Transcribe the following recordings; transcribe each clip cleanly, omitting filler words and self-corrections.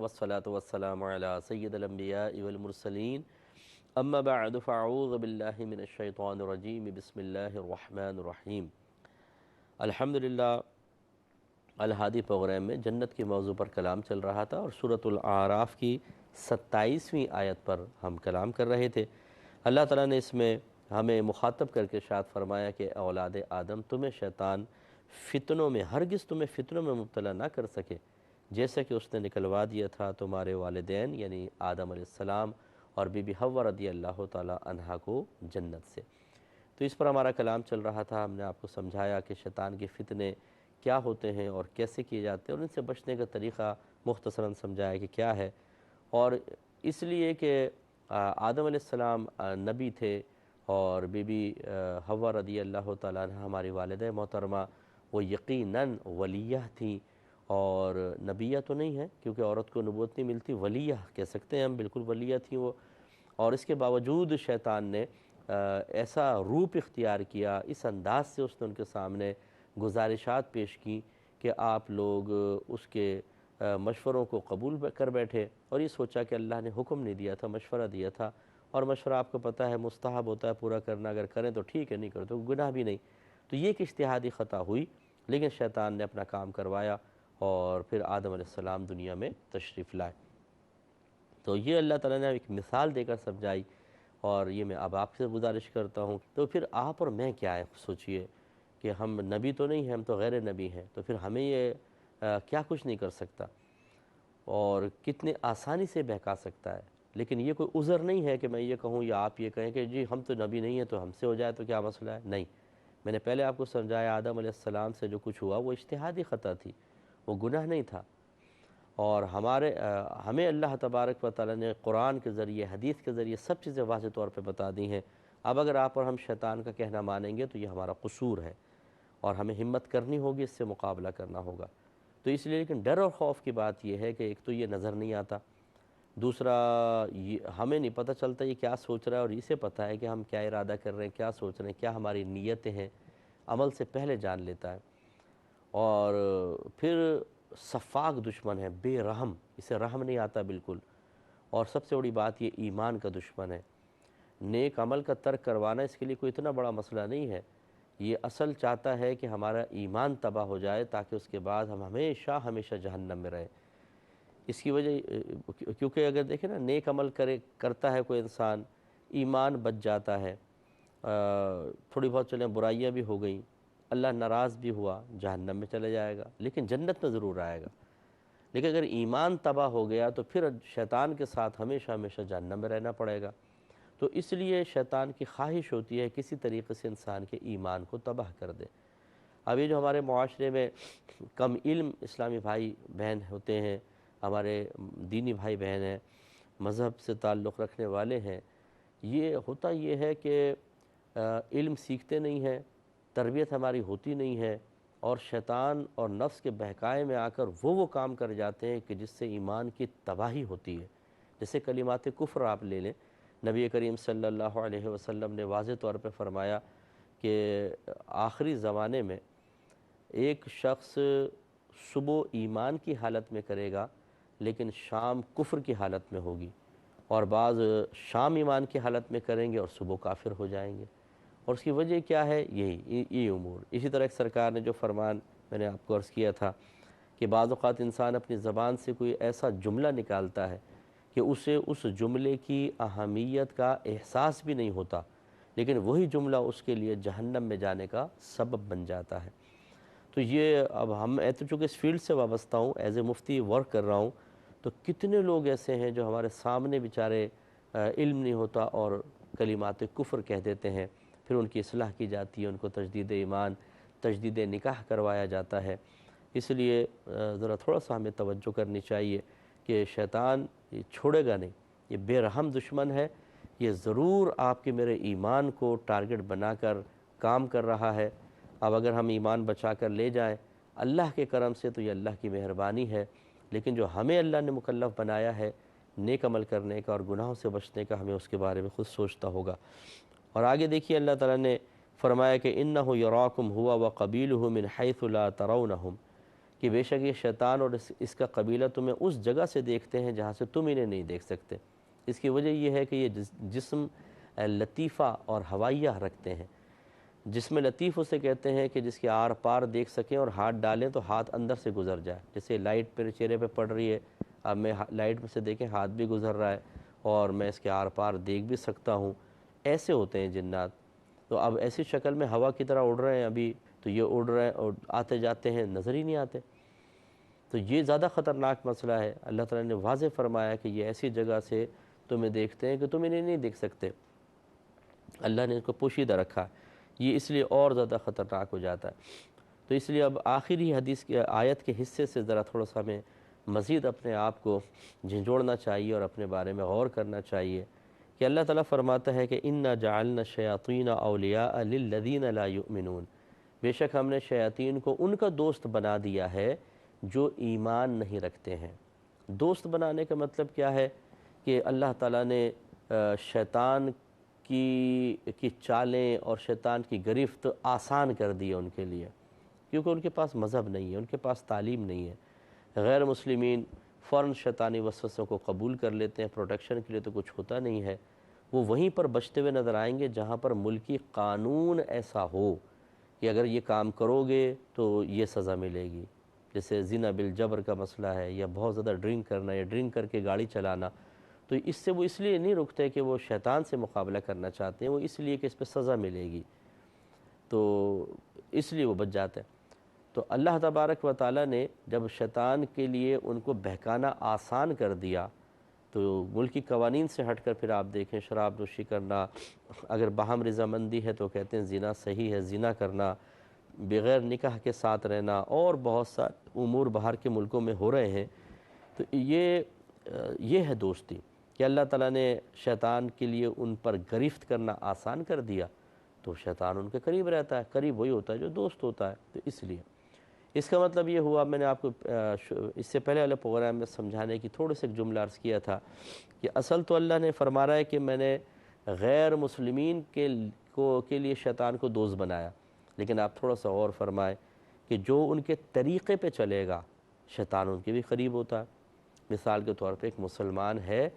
والصلاة والسلام على سید الانبیاء والمرسلین اما بعد فاعوذ باللہ من الشیطان الرجیم بسم اللہ الرحمن الرحیم۔ الحمدللہ الہادی پروگرام میں جنت کے موضوع پر کلام چل رہا تھا اور سورۃ الاعراف کی 27ویں آیت پر ہم کلام کر رہے تھے۔ اللہ تعالیٰ نے اس میں ہمیں مخاطب کر کے ارشاد فرمایا کہ اولاد آدم تمہیں شیطان فتنوں میں ہرگز تمہیں فتنوں میں مبتلا نہ کر سکے جیسا کہ اس نے نکلوا دیا تھا تمہارے والدین یعنی آدم علیہ السلام اور بی بی حوا رضی اللہ تعالی عنہا کو جنت سے۔ تو اس پر ہمارا کلام چل رہا تھا۔ ہم نے آپ کو سمجھایا کہ شیطان کے فتنے کیا ہوتے ہیں اور کیسے کیے جاتے ہیں اور ان سے بچنے کا طریقہ مختصراً سمجھایا کہ کیا ہے، اور اس لیے کہ آدم علیہ السلام نبی تھے اور بی بی حوا رضی اللہ تعالیٰ عنہ ہماری والدہ محترمہ وہ یقیناً ولیہ تھیں، اور نبیہ تو نہیں ہے کیونکہ عورت کو نبوت نہیں ملتی، ولیہ کہہ سکتے ہیں ہم، بالکل ولیہ تھیں وہ۔ اور اس کے باوجود شیطان نے ایسا روپ اختیار کیا، اس انداز سے اس نے ان کے سامنے گزارشات پیش کی کہ آپ لوگ اس کے مشوروں کو قبول کر بیٹھے، اور یہ سوچا کہ اللہ نے حکم نہیں دیا تھا، مشورہ دیا تھا، اور مشورہ آپ کو پتہ ہے مستحب ہوتا ہے پورا کرنا، اگر کریں تو ٹھیک ہے، نہیں کریں تو گناہ بھی نہیں۔ تو یہ ایک اجتہادی خطا ہوئی، لیکن شیطان نے اپنا کام کروایا اور پھر آدم علیہ السلام دنیا میں تشریف لائے۔ تو یہ اللہ تعالیٰ نے ایک مثال دے کر سمجھائی، اور یہ میں اب آپ سے گزارش کرتا ہوں۔ تو پھر آپ اور میں کیا ہے، سوچئے کہ ہم نبی تو نہیں ہیں، ہم تو غیر نبی ہیں، تو پھر ہمیں یہ کیا کچھ نہیں کر سکتا اور کتنے آسانی سے بہکا سکتا ہے۔ لیکن یہ کوئی عذر نہیں ہے کہ میں یہ کہوں یا آپ یہ کہیں کہ جی ہم تو نبی نہیں ہیں تو ہم سے ہو جائے تو کیا مسئلہ ہے۔ نہیں، میں نے پہلے آپ کو سمجھایا آدم علیہ السلام سے جو کچھ ہوا وہ اجتہادی خطا تھی، وہ گناہ نہیں تھا، اور ہمیں اللہ تبارک و تعالیٰ نے قرآن کے ذریعے، حدیث کے ذریعے سب چیزیں واضح طور پہ بتا دی ہیں۔ اب اگر آپ اور ہم شیطان کا کہنا مانیں گے تو یہ ہمارا قصور ہے، اور ہمیں ہمت کرنی ہوگی، اس سے مقابلہ کرنا ہوگا۔ تو اس لیے لیکن ڈر اور خوف کی بات یہ ہے کہ ایک تو یہ نظر نہیں آتا، دوسرا ہمیں نہیں پتہ چلتا یہ کیا سوچ رہا ہے، اور اسے پتہ ہے کہ ہم کیا ارادہ کر رہے ہیں، کیا سوچ رہے ہیں، کیا ہماری نیتیں ہیں، عمل سے پہلے جان لیتا ہے۔ اور پھر سفاک دشمن ہے، بے رحم، اسے رحم نہیں آتا بالکل، اور سب سے بڑی بات یہ ایمان کا دشمن ہے۔ نیک عمل کا ترک کروانا اس کے لیے کوئی اتنا بڑا مسئلہ نہیں ہے، یہ اصل چاہتا ہے کہ ہمارا ایمان تباہ ہو جائے تاکہ اس کے بعد ہم ہمیشہ ہمیشہ جہنم میں رہیں۔ اس کی وجہ کیونکہ اگر دیکھیں نا، نیک عمل کرتا ہے کوئی انسان، ایمان بچ جاتا ہے، تھوڑی بہت چلیں برائیاں بھی ہو گئیں، اللہ ناراض بھی ہوا، جہنم میں چلے جائے گا لیکن جنت میں ضرور آئے گا۔ لیکن اگر ایمان تباہ ہو گیا تو پھر شیطان کے ساتھ ہمیشہ ہمیشہ جہنم میں رہنا پڑے گا۔ تو اس لیے شیطان کی خواہش ہوتی ہے کسی طریقے سے انسان کے ایمان کو تباہ کر دے۔ اب یہ جو ہمارے معاشرے میں کم علم اسلامی بھائی بہن ہوتے ہیں، ہمارے دینی بھائی بہن ہیں، مذہب سے تعلق رکھنے والے ہیں، یہ ہوتا یہ ہے کہ علم سیکھتے نہیں ہیں، تربیت ہماری ہوتی نہیں ہے، اور شیطان اور نفس کے بہکائے میں آ کر وہ کام کر جاتے ہیں کہ جس سے ایمان کی تباہی ہوتی ہے۔ جیسے کلمات کفر آپ لے لیں، نبی کریم صلی اللہ علیہ وسلم نے واضح طور پہ فرمایا کہ آخری زمانے میں ایک شخص صبح ایمان کی حالت میں کرے گا لیکن شام کفر کی حالت میں ہوگی، اور بعض شام ایمان کی حالت میں کریں گے اور صبح کافر ہو جائیں گے۔ اور اس کی وجہ کیا ہے؟ یہی امور۔ اسی طرح ایک سرکار نے جو فرمان میں نے آپ کو عرض کیا تھا کہ بعض اوقات انسان اپنی زبان سے کوئی ایسا جملہ نکالتا ہے کہ اسے اس جملے کی اہمیت کا احساس بھی نہیں ہوتا، لیکن وہی جملہ اس کے لیے جہنم میں جانے کا سبب بن جاتا ہے۔ تو یہ اب تو چونکہ اس فیلڈ سے وابستہ ہوں، ایز اے مفتی ورک کر رہا ہوں، تو کتنے لوگ ایسے ہیں جو ہمارے سامنے بیچارے علم نہیں ہوتا اور کلمات کفر کہہ دیتے ہیں، پھر ان کی اصلاح کی جاتی ہے، ان کو تجدید ایمان، تجدید نکاح کروایا جاتا ہے۔ اس لیے ذرا تھوڑا سا ہمیں توجہ کرنی چاہیے کہ شیطان یہ چھوڑے گا نہیں، یہ بے رحم دشمن ہے، یہ ضرور آپ کے میرے ایمان کو ٹارگٹ بنا کر کام کر رہا ہے۔ اب اگر ہم ایمان بچا کر لے جائیں اللہ کے کرم سے تو یہ اللہ کی مہربانی ہے، لیکن جو ہمیں اللہ نے مکلف بنایا ہے نیک عمل کرنے کا اور گناہوں سے بچنے کا، ہمیں اس کے بارے میں خود سوچتا ہوگا۔ اور آگے دیکھیے اللہ تعالیٰ نے فرمایا کہ اِنَّهُ يَرَاكُمْ هُوَ وَقَبِيلُهُ مِنْ حَيْثُ لَا تَرَوْنَهُمْ، کہ بے شک یہ شیطان اور اس کا قبیلہ تمہیں اس جگہ سے دیکھتے ہیں جہاں سے تم انہیں نہیں دیکھ سکتے۔ اس کی وجہ یہ ہے کہ یہ جسم لطیفہ اور ہوائیہ رکھتے ہیں۔ جسم لطیف اسے کہتے ہیں کہ جس کے آر پار دیکھ سکیں اور ہاتھ ڈالیں تو ہاتھ اندر سے گزر جائے، جیسے لائٹ میرے چہرے پہ پڑ رہی ہے، اب میں لائٹ میں سے دیکھیں ہاتھ بھی گزر رہا ہے اور میں اس کے آر پار دیکھ بھی سکتا ہوں، ایسے ہوتے ہیں جنات۔ تو اب ایسی شکل میں ہوا کی طرح اڑ رہے ہیں ابھی، تو یہ اڑ رہے ہیں اور آتے جاتے ہیں، نظر ہی نہیں آتے۔ تو یہ زیادہ خطرناک مسئلہ ہے۔ اللہ تعالیٰ نے واضح فرمایا کہ یہ ایسی جگہ سے تمہیں دیکھتے ہیں کہ تم انہیں نہیں دیکھ سکتے، اللہ نے اس کو پوشیدہ رکھا، یہ اس لیے اور زیادہ خطرناک ہو جاتا ہے۔ تو اس لیے اب آخری حدیث کی آیت کے حصے سے ذرا تھوڑا سا ہمیں مزید اپنے آپ کو جھنجھوڑنا چاہیے اور اپنے بارے میں غور کرنا چاہیے کہ اللہ تعالیٰ فرماتا ہے کہ اِنَّا جَعَلْنَا الشَّيَاطِينَ أَوْلِيَاءَ لِلَّذِينَ لَا يُؤْمِنُونَ، بے شک ہم نے شیاطین کو ان کا دوست بنا دیا ہے جو ایمان نہیں رکھتے ہیں۔ دوست بنانے کا مطلب کیا ہے کہ اللہ تعالیٰ نے شیطان کی چالیں اور شیطان کی گرفت آسان کر دی ہے ان کے لیے، کیونکہ ان کے پاس مذہب نہیں ہے، ان کے پاس تعلیم نہیں ہے۔ غیر مسلمین فوراً شیطانی وسوسوں کو قبول کر لیتے ہیں، پروٹیکشن کے لیے تو کچھ ہوتا نہیں ہے۔ وہ وہیں پر بچتے ہوئے نظر آئیں گے جہاں پر ملکی قانون ایسا ہو کہ اگر یہ کام کرو گے تو یہ سزا ملے گی، جیسے زنا بالجبر کا مسئلہ ہے، یا بہت زیادہ ڈرنک کرنا یا ڈرنک کر کے گاڑی چلانا۔ تو اس سے وہ اس لیے نہیں رکتے کہ وہ شیطان سے مقابلہ کرنا چاہتے ہیں، وہ اس لیے کہ اس پہ سزا ملے گی، تو اس لیے وہ بچ جاتے ہیں۔ تو اللہ تبارک و تعالیٰ نے جب شیطان کے لیے ان کو بہکانا آسان کر دیا، تو ملکی قوانین سے ہٹ کر پھر آپ دیکھیں شراب نوشی کرنا، اگر باہم رضامندی ہے تو کہتے ہیں زنا صحیح ہے، زنا کرنا، بغیر نکاح کے ساتھ رہنا، اور بہت سارے امور باہر کے ملکوں میں ہو رہے ہیں۔ تو یہ ہے دوستی کہ اللہ تعالیٰ نے شیطان کے لیے ان پر گرفت کرنا آسان کر دیا، تو شیطان ان کے قریب رہتا ہے، قریب وہی ہوتا ہے جو دوست ہوتا ہے۔ تو اس لیے اس کا مطلب یہ ہوا، میں نے آپ کو اس سے پہلے والے پروگرام میں سمجھانے کی تھوڑے سے جملہ عرض کیا تھا کہ اصل تو اللہ نے فرما رہا ہے کہ میں نے غیر مسلمین کے لیے شیطان کو دوست بنایا، لیکن آپ تھوڑا سا اور فرمائے کہ جو ان کے طریقے پہ چلے گا شیطان ان کے بھی قریب ہوتا ہے۔ مثال کے طور پہ ایک مسلمان ہے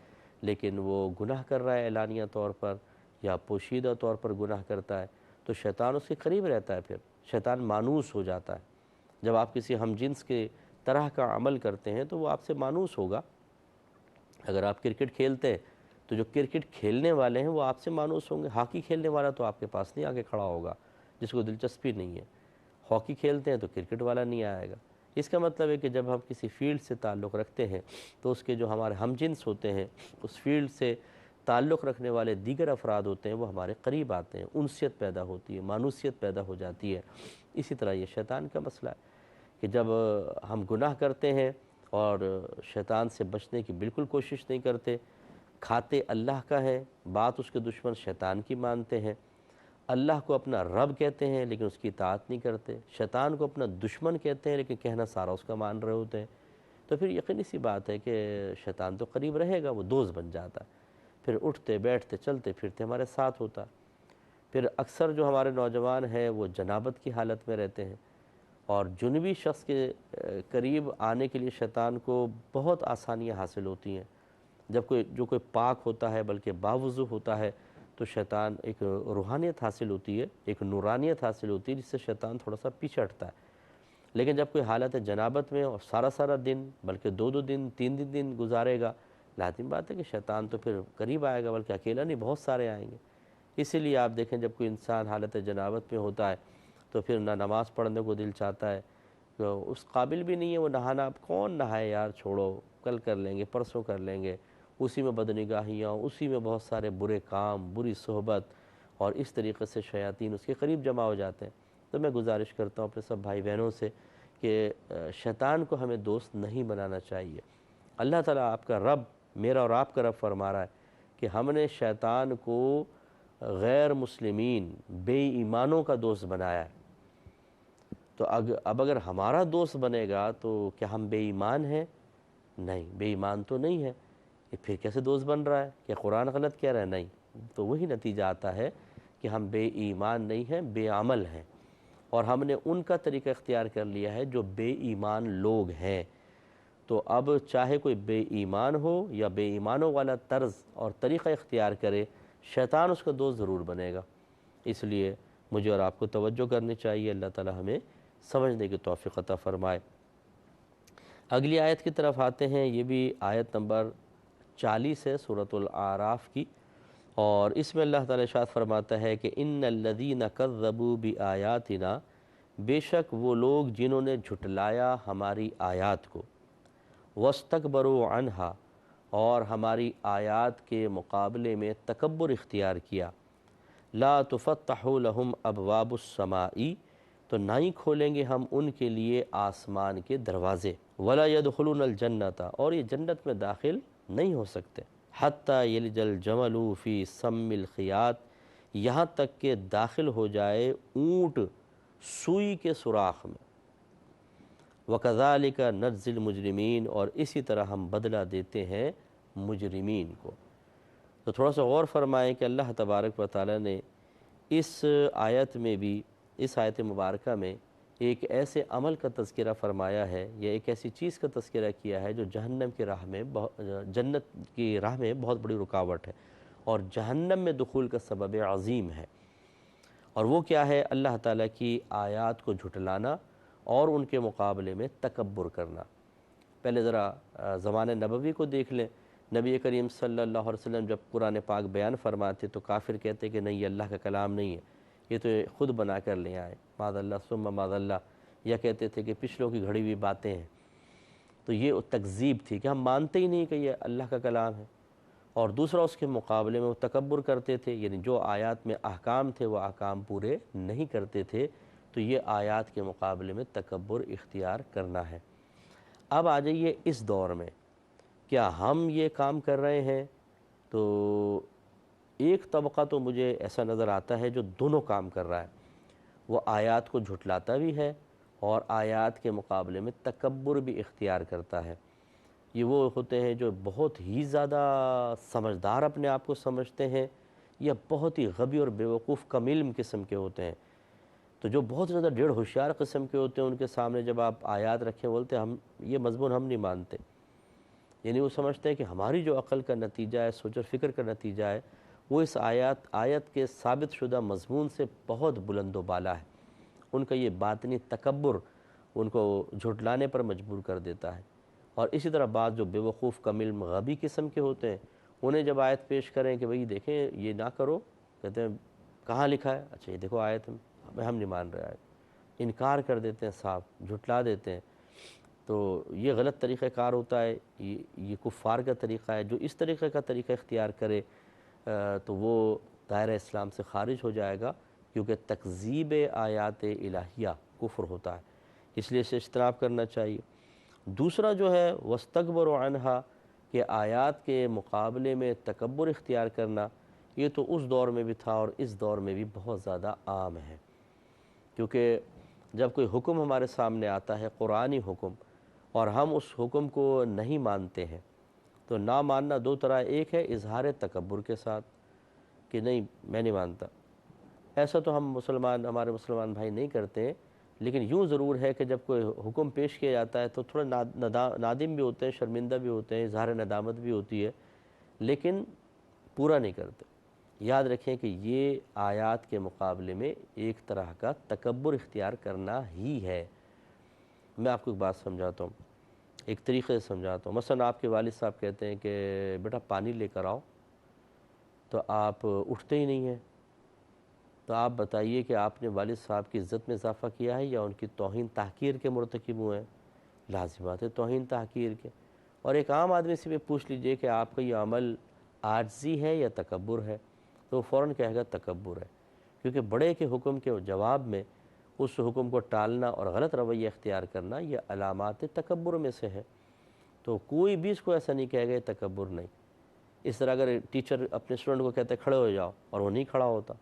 لیکن وہ گناہ کر رہا ہے اعلانیہ طور پر یا پوشیدہ طور پر گناہ کرتا ہے، تو شیطان اس کے قریب رہتا ہے، پھر شیطان مانوس ہو جاتا ہے۔ جب آپ کسی ہم جنس کے طرح کا عمل کرتے ہیں تو وہ آپ سے مانوس ہوگا۔ اگر آپ کرکٹ کھیلتے ہیں تو جو کرکٹ کھیلنے والے ہیں وہ آپ سے مانوس ہوں گے۔ ہاکی کھیلنے والا تو آپ کے پاس نہیں آگے کھڑا ہوگا، جس کو دلچسپی نہیں ہے۔ ہاکی کھیلتے ہیں تو کرکٹ والا نہیں آئے گا۔ اس کا مطلب ہے کہ جب ہم کسی فیلڈ سے تعلق رکھتے ہیں تو اس کے جو ہمارے ہم جنس ہوتے ہیں، اس فیلڈ سے تعلق رکھنے والے دیگر افراد ہوتے ہیں، وہ ہمارے قریب آتے ہیں، انسیت پیدا ہوتی ہے، مانوسیت پیدا ہو جاتی ہے۔ اسی طرح یہ شیطان کا مسئلہ ہے کہ جب ہم گناہ کرتے ہیں اور شیطان سے بچنے کی بالکل کوشش نہیں کرتے، کھاتے اللہ کا ہے، بات اس کے دشمن شیطان کی مانتے ہیں، اللہ کو اپنا رب کہتے ہیں لیکن اس کی اطاعت نہیں کرتے، شیطان کو اپنا دشمن کہتے ہیں لیکن کہنا سارا اس کا مان رہے ہوتے ہیں، تو پھر یقینی سی بات ہے کہ شیطان تو قریب رہے گا، وہ دوست بن جاتا ہے، پھر اٹھتے بیٹھتے چلتے پھرتے ہمارے ساتھ ہوتا ہے۔ پھر اکثر جو ہمارے نوجوان ہیں وہ جنابت کی حالت میں رہتے ہیں، اور جنبی شخص کے قریب آنے کے لیے شیطان کو بہت آسانیاں حاصل ہوتی ہیں۔ جب کوئی پاک ہوتا ہے بلکہ باوضو ہوتا ہے تو شیطان ایک روحانیت حاصل ہوتی ہے، ایک نورانیت حاصل ہوتی ہے، جس سے شیطان تھوڑا سا پیچھے ہٹتا ہے۔ لیکن جب کوئی حالت جنابت میں اور سارا دن بلکہ دو دن تین دن گزارے گا، لازم بات ہے کہ شیطان تو پھر قریب آئے گا، بلکہ اکیلا نہیں بہت سارے آئیں گے۔ اسی لیے آپ دیکھیں جب کوئی انسان حالت جنابت میں ہوتا ہے تو پھر نہ نماز پڑھنے کو دل چاہتا ہے، تو اس قابل بھی نہیں ہے وہ نہانا، اب کون نہائے یار، چھوڑو کل کر لیں گے، پرسوں کر لیں گے، اسی میں بدنگاہیاں، اسی میں بہت سارے برے کام، بری صحبت، اور اس طریقے سے شیاطین اس کے قریب جمع ہو جاتے ہیں۔ تو میں گزارش کرتا ہوں اپنے سب بھائی بہنوں سے کہ شیطان کو ہمیں دوست نہیں بنانا چاہیے۔ اللہ تعالیٰ آپ کا رب، میرا اور آپ کا رب فرما رہا ہے کہ ہم نے شیطان کو غیر مسلمین بے ایمانوں کا دوست بنایا ہے۔ تو اب اگر ہمارا دوست بنے گا تو کیا ہم بے ایمان ہیں؟ نہیں، بے ایمان تو نہیں ہے، یہ پھر کیسے دوست بن رہا ہے؟ کیا قرآن غلط کہہ رہا ہے؟ نہیں، تو وہی نتیجہ آتا ہے کہ ہم بے ایمان نہیں ہیں، بے عمل ہیں، اور ہم نے ان کا طریقہ اختیار کر لیا ہے جو بے ایمان لوگ ہیں۔ تو اب چاہے کوئی بے ایمان ہو یا بے ایمانوں والا طرز اور طریقہ اختیار کرے، شیطان اس کا دوست ضرور بنے گا۔ اس لیے مجھے اور آپ کو توجہ کرنی چاہیے، اللہ تعالی ہمیں سمجھنے کی توفیق عطا فرمائے۔ اگلی آیت کی طرف آتے ہیں، یہ بھی آیت نمبر 40 ہے سورۃ الاعراف کی، اور اس میں اللہ تعالی ارشاد فرماتا ہے کہ ان الذین کذبوا بآیاتنا، بے شک وہ لوگ جنہوں نے جھٹلایا ہماری آیات کو، واستکبروا عنہا، اور ہماری آیات کے مقابلے میں تکبر اختیار کیا، لا تفتح لہم ابواب السماء، تو نہ ہی کھولیں گے ہم ان کے لیے آسمان کے دروازے، ولا يدخلون الجنت، اور یہ جنت میں داخل نہیں ہو سکتے، حتی یلج الجمل فی سم الخیاط، یہاں تک کہ داخل ہو جائے اونٹ سوئی کے سوراخ میں، وَكَذَلِكَ نَجْزِي الْمُجْرِمِينَ، اور اسی طرح ہم بدلہ دیتے ہیں مجرمین کو۔ تو تھوڑا سا غور فرمائیں کہ اللہ تبارک و تعالی نے اس آیت میں بھی، اس آیت مبارکہ میں ایک ایسے عمل کا تذکرہ فرمایا ہے یا ایک ایسی چیز کا تذکرہ کیا ہے جو جہنم کی راہ میں جنت کی راہ میں بہت بڑی رکاوٹ ہے اور جہنم میں دخول کا سبب عظیم ہے۔ اور وہ کیا ہے؟ اللہ تعالیٰ کی آیات کو جھٹلانا اور ان کے مقابلے میں تکبر کرنا۔ پہلے ذرا زمانہ نبوی کو دیکھ لیں، نبی کریم صلی اللہ علیہ وسلم جب قرآن پاک بیان فرماتے تو کافر کہتے کہ نہیں، یہ اللہ کا کلام نہیں ہے، یہ تو خود بنا کر لے آئے، معاذ اللہ ثم معاذ اللہ، یا کہتے تھے کہ پچھلوں کی گھڑی ہوئی باتیں ہیں۔ تو یہ تکذیب تھی کہ ہم مانتے ہی نہیں کہ یہ اللہ کا کلام ہے، اور دوسرا اس کے مقابلے میں وہ تکبر کرتے تھے، یعنی جو آیات میں احکام تھے وہ احکام پورے نہیں کرتے تھے۔ تو یہ آیات کے مقابلے میں تکبر اختیار کرنا ہے۔ اب آ جائیے اس دور میں، کیا ہم یہ کام کر رہے ہیں؟ تو ایک طبقہ تو مجھے ایسا نظر آتا ہے جو دونوں کام کر رہا ہے، وہ آیات کو جھٹلاتا بھی ہے اور آیات کے مقابلے میں تکبر بھی اختیار کرتا ہے۔ یہ وہ ہوتے ہیں جو بہت ہی زیادہ سمجھدار اپنے آپ کو سمجھتے ہیں، یا بہت ہی غبی اور بیوقوف کم علم قسم کے ہوتے ہیں۔ تو جو بہت زیادہ ڈیڑھ ہوشیار قسم کے ہوتے ہیں، ان کے سامنے جب آپ آیات رکھیں بولتے ہیں ہم یہ مضمون ہم نہیں مانتے، یعنی وہ سمجھتے ہیں کہ ہماری جو عقل کا نتیجہ ہے، سوچ و فکر کا نتیجہ ہے، وہ اس آیت کے ثابت شدہ مضمون سے بہت بلند و بالا ہے۔ ان کا یہ باطنی تکبر ان کو جھٹلانے پر مجبور کر دیتا ہے۔ اور اسی طرح بعض جو بیوقوف کم علم غبی قسم کے ہوتے ہیں، انہیں جب آیت پیش کریں کہ بھئی دیکھیں یہ نہ کرو، کہتے ہیں کہاں لکھا ہے؟ اچھا یہ دیکھو آیت میں، ہم نہیں مان رہے آیت، انکار کر دیتے ہیں، صاف جھٹلا دیتے ہیں۔ تو یہ غلط طریقہ کار ہوتا ہے، یہ کفار کا طریقہ ہے۔ جو اس طریقے کا طریقہ اختیار کرے تو وہ دائرہ اسلام سے خارج ہو جائے گا، کیونکہ تکذیب آیات الہیہ کفر ہوتا ہے، اس لیے اسے اجتناب کرنا چاہیے۔ دوسرا جو ہے واستکبروا عنہا، کہ آیات کے مقابلے میں تکبر اختیار کرنا، یہ تو اس دور میں بھی تھا اور اس دور میں بھی بہت زیادہ عام ہے۔ کیونکہ جب کوئی حکم ہمارے سامنے آتا ہے، قرآنی حکم، اور ہم اس حکم کو نہیں مانتے ہیں، تو نہ ماننا دو طرح، ایک ہے اظہار تکبر کے ساتھ کہ نہیں میں نہیں مانتا، ایسا تو ہمارے مسلمان بھائی نہیں کرتے ہیں، لیکن یوں ضرور ہے کہ جب کوئی حکم پیش کیا جاتا ہے تو تھوڑا نادم بھی ہوتے ہیں، شرمندہ بھی ہوتے ہیں، اظہار ندامت بھی ہوتی ہے، لیکن پورا نہیں کرتے۔ یاد رکھیں کہ یہ آیات کے مقابلے میں ایک طرح کا تکبر اختیار کرنا ہی ہے۔ میں آپ کو ایک بات سمجھاتا ہوں، ایک طریقے سے سمجھاتا ہوں۔ مثلا آپ کے والد صاحب کہتے ہیں کہ بیٹا پانی لے کر آؤ، تو آپ اٹھتے ہی نہیں ہیں، تو آپ بتائیے کہ آپ نے والد صاحب کی عزت میں اضافہ کیا ہے یا ان کی توہین تحقیر کے مرتکب ہوئے ہیں؟ لازمات ہے توہین تحقیر کے۔ اور ایک عام آدمی سے بھی پوچھ لیجئے کہ آپ کا یہ عمل عاجزی ہے یا تکبر ہے، تو وہ فوراً کہے گا تکبر ہے، کیونکہ بڑے کے حکم کے جواب میں اس حکم کو ٹالنا اور غلط رویہ اختیار کرنا یہ علامات تکبر میں سے ہے۔ تو کوئی بھی اس کو ایسا نہیں کہے گا یہ تکبر نہیں۔ اس طرح اگر ٹیچر اپنے اسٹوڈنٹ کو کہتا ہے کھڑے ہو جاؤ اور وہ نہیں کھڑا ہوتا،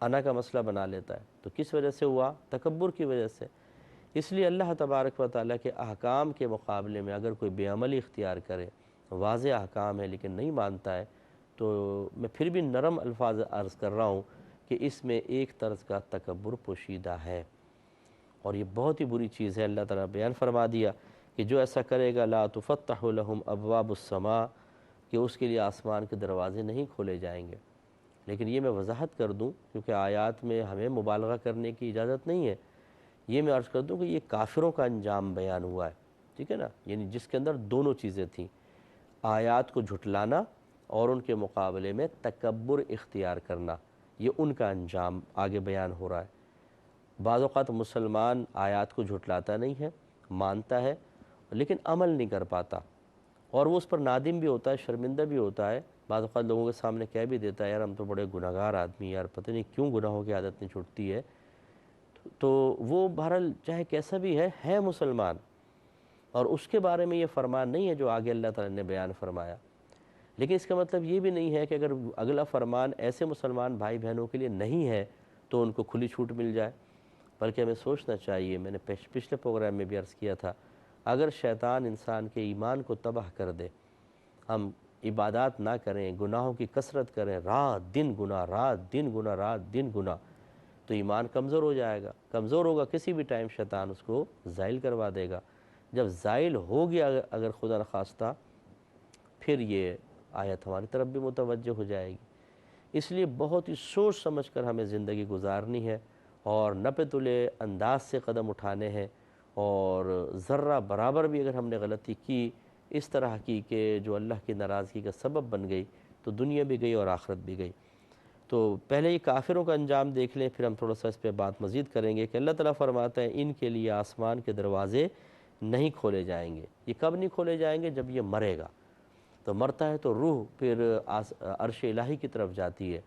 انا کا مسئلہ بنا لیتا ہے، تو کس وجہ سے ہوا؟ تکبر کی وجہ سے۔ اس لیے اللہ تبارک و تعالیٰ کے احکام کے مقابلے میں اگر کوئی بے عملی اختیار کرے، واضح احکام ہے لیکن نہیں مانتا ہے، تو میں پھر بھی نرم الفاظ عرض کر رہا ہوں کہ اس میں ایک طرز کا تکبر پوشیدہ ہے۔ اور یہ بہت ہی بری چیز ہے۔ اللہ تعالیٰ بیان فرما دیا کہ جو ایسا کرے گا لا تفتح لہم ابواب السماء، کہ اس کے لیے آسمان کے دروازے نہیں کھولے جائیں گے۔ لیکن یہ میں وضاحت کر دوں کیونکہ آیات میں ہمیں مبالغہ کرنے کی اجازت نہیں ہے، یہ میں عرض کر دوں کہ یہ کافروں کا انجام بیان ہوا ہے، ٹھیک ہے نا، یعنی جس کے اندر دونوں چیزیں تھیں، آیات کو جھٹلانا اور ان کے مقابلے میں تکبر اختیار کرنا، یہ ان کا انجام آگے بیان ہو رہا ہے۔ بعض اوقات مسلمان آیات کو جھٹلاتا نہیں ہے، مانتا ہے لیکن عمل نہیں کر پاتا، اور وہ اس پر نادم بھی ہوتا ہے، شرمندہ بھی ہوتا ہے، بعض اوقات لوگوں کے سامنے کہہ بھی دیتا ہے یار ہم تو بڑے گناہگار آدمی ہیں، یار پتہ نہیں کیوں گناہوں کی عادت نہیں چھوٹتی ہے، تو وہ بہرحال چاہے کیسا بھی ہے مسلمان، اور اس کے بارے میں یہ فرمان نہیں ہے جو آگے اللہ تعالیٰ نے بیان فرمایا۔ لیکن اس کا مطلب یہ بھی نہیں ہے کہ اگر اگلا فرمان ایسے مسلمان بھائی بہنوں کے لیے نہیں ہے تو ان کو کھلی چھوٹ مل جائے، بلکہ ہمیں سوچنا چاہیے، میں نے پچھلے پروگرام میں بھی عرض کیا تھا، اگر شیطان انسان کے ایمان کو تباہ کر دے، ہم عبادات نہ کریں، گناہوں کی کثرت کریں، رات دن گناہ، رات دن گناہ، رات دن گناہ، تو ایمان کمزور ہو جائے گا، کمزور ہوگا، کسی بھی ٹائم شیطان اس کو زائل کروا دے گا۔ جب زائل ہو گیا اگر خدا نخواستہ، پھر یہ آیت ہماری طرف بھی متوجہ ہو جائے گی۔ اس لیے بہت ہی سوچ سمجھ کر ہمیں زندگی گزارنی ہے، اور نپے تلے انداز سے قدم اٹھانے ہیں، اور ذرہ برابر بھی اگر ہم نے غلطی کی اس طرح کی کہ جو اللہ کی ناراضگی کا سبب بن گئی، تو دنیا بھی گئی اور آخرت بھی گئی۔ تو پہلے یہ کافروں کا انجام دیکھ لیں، پھر ہم تھوڑا سا اس پہ بات مزید کریں گے کہ اللہ تعالیٰ فرماتا ہے ان کے لیے آسمان کے دروازے نہیں کھولے جائیں گے۔ یہ کب نہیں کھولے جائیں گے؟ جب یہ مرے گا، تو مرتا ہے تو روح پھر عرش الہی کی طرف جاتی ہے،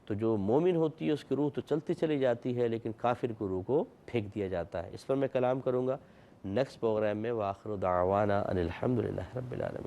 تو جو مومن ہوتی ہے اس کی روح تو چلتی چلی جاتی ہے، لیکن کافر کی روح کو پھینک دیا جاتا ہے۔ اس پر میں کلام کروں گا نیکسٹ پروگرام میں۔ وآخر دعوانا ان الحمد للہ رب العالمین۔